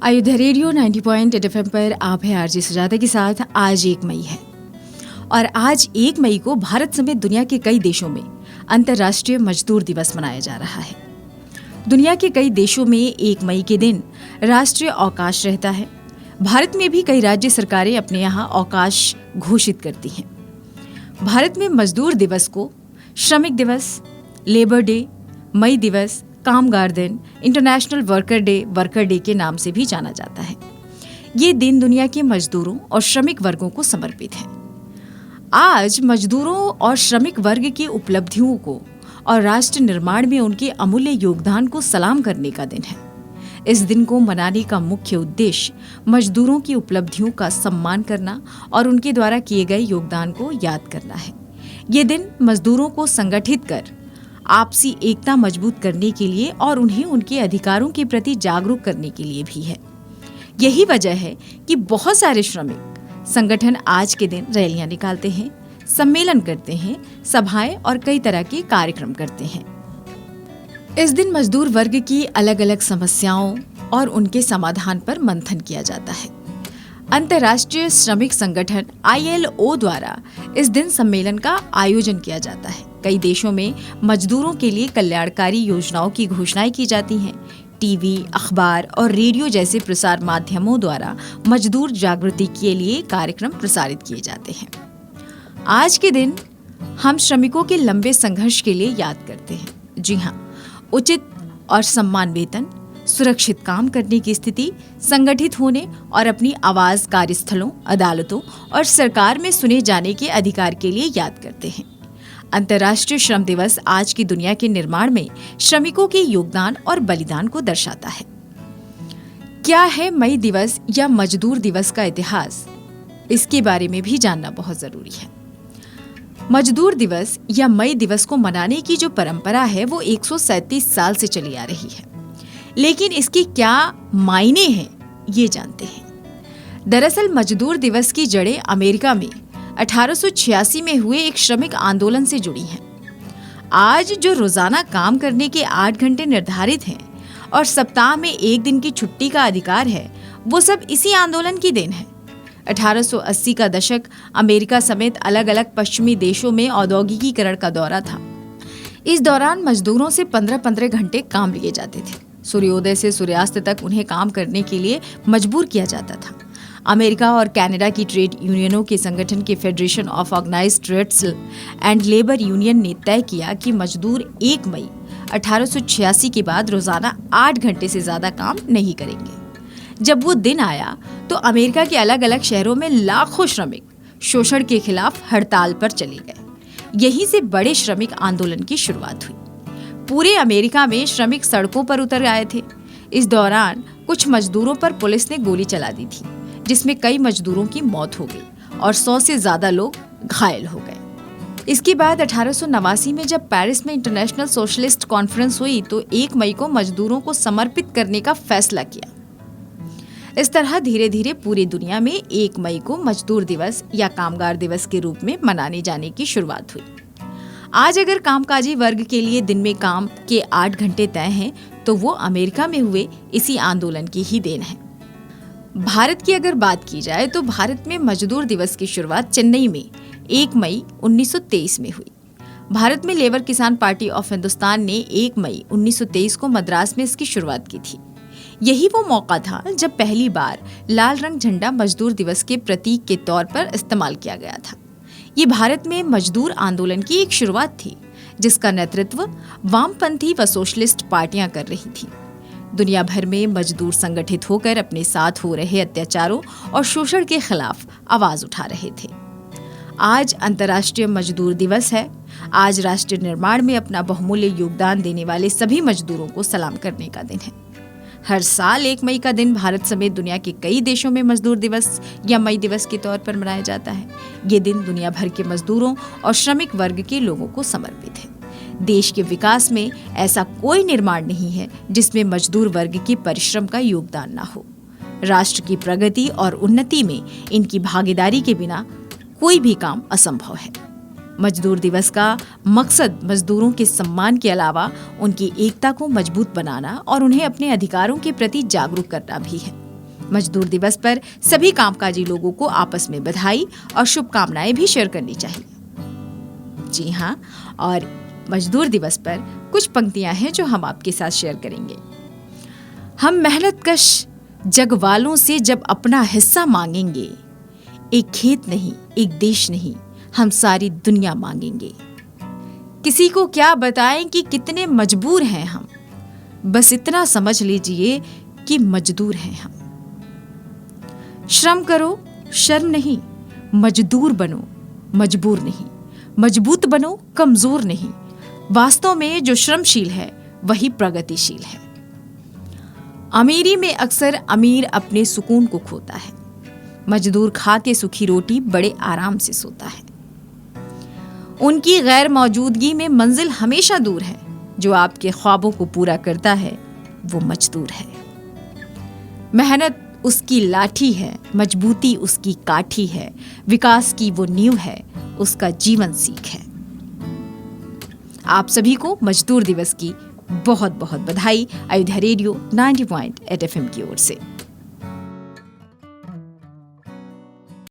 Ayodhya radio 90.8 FM पर आप है आरजे सुजाता के साथ। आज 1 मई है और आज 1 मई को भारत समेत दुनिया के कई देशों में अंतर्राष्ट्रीय मजदूर दिवस मनाया जा रहा है। दुनिया के कई देशों में 1 मई के दिन राष्ट्रीय अवकाश रहता है। भारत में भी कई राज्य सरकारें अपने यहाँ अवकाश घोषित करती हैं। भारत में मजदूर दिवस को श्रमिक दिवस, लेबर डे, मई दिवस, कामगार दिन, इंटरनेशनल वर्कर डे के नाम से भी जाना जाता है। ये दिन दुनिया के मजदूरों और श्रमिक वर्गों को समर्पित है। आज मजदूरों और श्रमिक वर्ग की उपलब्धियों को और राष्ट्र निर्माण में उनके अमूल्य योगदान को सलाम करने का दिन है। इस दिन को मनाने का मुख्य उद्देश्य मजदूरों की उपलब्धियों का सम्मान करना और उनके द्वारा किए गए योगदान को याद करना है। ये दिन मजदूरों को संगठित कर आपसी एकता मजबूत करने के लिए और उन्हें उनके अधिकारों के प्रति जागरूक करने के लिए भी है। यही वजह है कि बहुत सारे श्रमिक संगठन आज के दिन रैलियां निकालते हैं, सम्मेलन करते हैं, सभाएं और कई तरह के कार्यक्रम करते हैं। इस दिन मजदूर वर्ग की अलग अलग समस्याओं और उनके समाधान पर मंथन किया जाता है। अंतर्राष्ट्रीय श्रमिक संगठन ILO द्वारा इस दिन सम्मेलन का आयोजन किया जाता है। कई देशों में मजदूरों के लिए कल्याणकारी योजनाओं की घोषणाएं की जाती हैं। टीवी, अखबार और रेडियो जैसे प्रसार माध्यमों द्वारा मजदूर जागृति के लिए कार्यक्रम प्रसारित किए जाते हैं। आज के दिन हम श्रमिकों के लंबे संघर्ष के लिए याद करते हैं। जी हाँ, उचित और सम्मान वेतन, सुरक्षित काम करने की स्थिति, संगठित होने और अपनी आवाज कार्यस्थलों, अदालतों और सरकार में सुने जाने के अधिकार के लिए याद करते हैं। अंतर्राष्ट्रीय श्रम दिवस आज की दुनिया के निर्माण में श्रमिकों के योगदान और बलिदान को दर्शाता है। क्या है मई दिवस या मजदूर दिवस का इतिहास? इसके बारे में भी जानना बहुत जरूरी है। मजदूर दिवस या मई दिवस को मनाने की जो परंपरा है वो 137 साल से चली आ रही है, लेकिन इसके क्या मायने हैं ये जानते हैं। दरअसल मजदूर दिवस की जड़ें अमेरिका में 1886 में हुए एक श्रमिक आंदोलन से जुड़ी हैं। आज जो रोजाना काम करने के 8 घंटे निर्धारित हैं और सप्ताह में 1 दिन की छुट्टी का अधिकार है, वो सब इसी आंदोलन की देन है। 1880 का दशक अमेरिका समेत अलग अलग पश्चिमी देशों में औद्योगिकीकरण का दौरा था। इस दौरान मजदूरों से 15-15 घंटे काम लिए जाते थे। सूर्योदय से सूर्यास्त तक उन्हें काम करने के लिए मजबूर किया जाता था। अमेरिका और कनाडा की ट्रेड यूनियनों के संगठन के federation of organised trades and labour union ने तय किया कि मजदूर 1 मई 1886 के बाद रोजाना 8 घंटे से ज्यादा काम नहीं करेंगे। जब वो दिन आया तो अमेरिका के अलग अलग शहरों में लाखों श्रमिक शोषण के खिलाफ हड़ताल पर चले गए। यहीं से बड़े श्रमिक आंदोलन की शुरुआत हुई। पूरे अमेरिका में श्रमिक सड़कों पर उतर आए थे। इस दौरान कुछ मजदूरों पर पुलिस ने गोली चला दी थी, जिसमें कई मजदूरों की मौत हो गई और 100 से ज्यादा लोग घायल हो गए। इसके बाद 1889 में जब पेरिस में इंटरनेशनल सोशलिस्ट कॉन्फ्रेंस हुई तो 1 मई को मजदूरों को समर्पित करने का फैसला किया। इस तरह धीरे धीरे पूरी दुनिया में 1 मई को मजदूर दिवस या कामगार दिवस के रूप में मनाने जाने की शुरुआत हुई। आज अगर कामकाजी वर्ग के लिए दिन में काम के 8 घंटे तय हैं, तो वो अमेरिका में हुए इसी आंदोलन की ही देन है। भारत की अगर बात की जाए तो भारत में मजदूर दिवस की शुरुआत चेन्नई में 1 मई 1923 में हुई। भारत में लेबर किसान पार्टी ऑफ हिंदुस्तान ने 1 मई 1923 को मद्रास में इसकी शुरुआत की थी। यही वो मौका था जब पहली बार लाल रंग झंडा मजदूर दिवस के प्रतीक के तौर पर इस्तेमाल किया गया था। ये भारत में मजदूर आंदोलन की एक शुरुआत थी, जिसका नेतृत्व वामपंथी व सोशलिस्ट पार्टियां कर रही थी। दुनिया भर में मजदूर संगठित होकर अपने साथ हो रहे अत्याचारों और शोषण के खिलाफ आवाज उठा रहे थे। आज अंतर्राष्ट्रीय मजदूर दिवस है। आज राष्ट्र निर्माण में अपना बहुमूल्य योगदान देने वाले सभी मजदूरों को सलाम करने का दिन है। हर साल 1 मई का दिन भारत समेत दुनिया के कई देशों में मजदूर दिवस या मई दिवस के तौर पर मनाया जाता है। ये दिन दुनिया भर के मजदूरों और श्रमिक वर्ग के लोगों को समर्पित है। देश के विकास में ऐसा कोई निर्माण नहीं है जिसमें मजदूर वर्ग के परिश्रम का योगदान ना हो। राष्ट्र की प्रगति और उन्नति में इनकी भागीदारी के बिना कोई भी काम असंभव है। मजदूर दिवस का मकसद मजदूरों के सम्मान के अलावा उनकी एकता को मजबूत बनाना और उन्हें अपने अधिकारों के प्रति जागरूक करना भी है। मजदूर दिवस पर सभी कामकाजी लोगों को आपस में बधाई और शुभकामनाएं भी शेयर करनी चाहिए। जी हाँ, और मजदूर दिवस पर कुछ पंक्तियां हैं जो हम आपके साथ शेयर करेंगे। हम मेहनतकश जग वालों से जब अपना हिस्सा मांगेंगे, एक खेत नहीं, एक देश नहीं, हम सारी दुनिया मांगेंगे। किसी को क्या बताएं कि कितने मजबूर हैं हम, बस इतना समझ लीजिए कि मजदूर हैं हम। श्रम करो, शर्म नहीं, मजदूर बनो, मजबूर नहीं, मजबूत बनो, कमजोर नहीं। वास्तव में जो श्रमशील है वही प्रगतिशील है। अमीरी में अक्सर अमीर अपने सुकून को खोता है, मजदूर खा के सूखी रोटी बड़े आराम से सोता है। उनकी गैर मौजूदगी में मंजिल हमेशा दूर है। जो आपके ख्वाबों को पूरा करता है वो मजदूर है। मेहनत उसकी लाठी है, मजबूती उसकी काठी है, विकास की वो नींव है, उसका जीवन सीख है। आप सभी को मजदूर दिवस की बहुत बहुत बधाई। अयोध्या रेडियो 90.8 FM की ओर से।